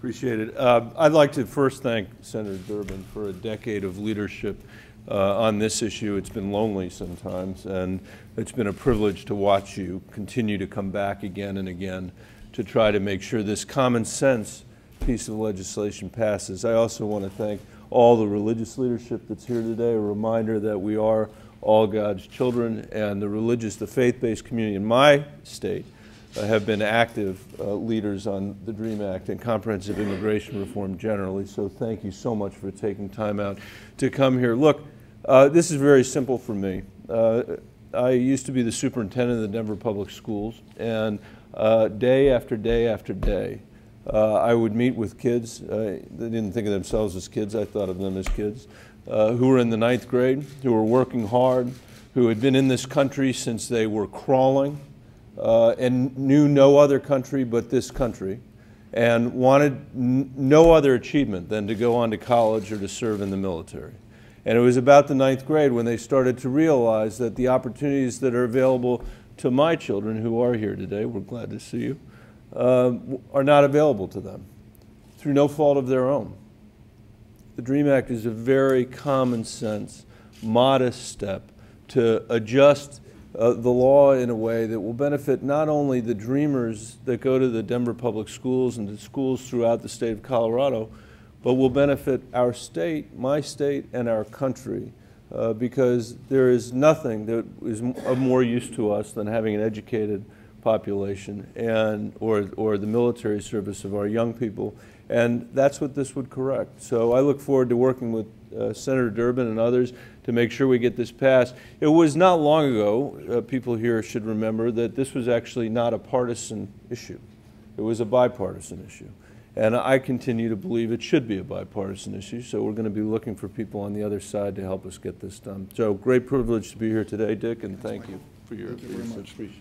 Appreciate it. I'd like to first thank Senator Durbin for a decade of leadership on this issue. It's been lonely sometimes, and it's been a privilege to watch you continue to come back again and again to try to make sure this common sense piece of legislation passes. I also want to thank all the religious leadership that's here today, a reminder that we are all God's children, and the faith-based community in my state have been active leaders on the DREAM Act and comprehensive immigration reform generally. So thank you so much for taking time out to come here. Look, this is very simple for me. I used to be the superintendent of the Denver Public Schools, and day after day after day, I would meet with kids. They didn't think of themselves as kids. I thought of them as kids who were in the 9th grade, who were working hard, who had been in this country since they were crawling, and knew no other country but this country, and wanted no other achievement than to go on to college or to serve in the military. And it was about the 9th grade when they started to realize that the opportunities that are available to my children, who are here today, we're glad to see you, are not available to them through no fault of their own. The DREAM Act is a very common sense, modest step to adjust the law in a way that will benefit not only the dreamers that go to the Denver Public Schools and to schools throughout the state of Colorado, but will benefit our state, my state, and our country, because there is nothing that is of more use to us than having an educated population or the military service of our young people, and that's what this would correct. So I look forward to working with Senator Durbin and others to make sure we get this passed. It was not long ago, people here should remember, that this was actually not a partisan issue. It was a bipartisan issue. And I continue to believe it should be a bipartisan issue, so we're going to be looking for people on the other side to help us get this done. So great privilege to be here today, Dick, and thank you for your appreciation.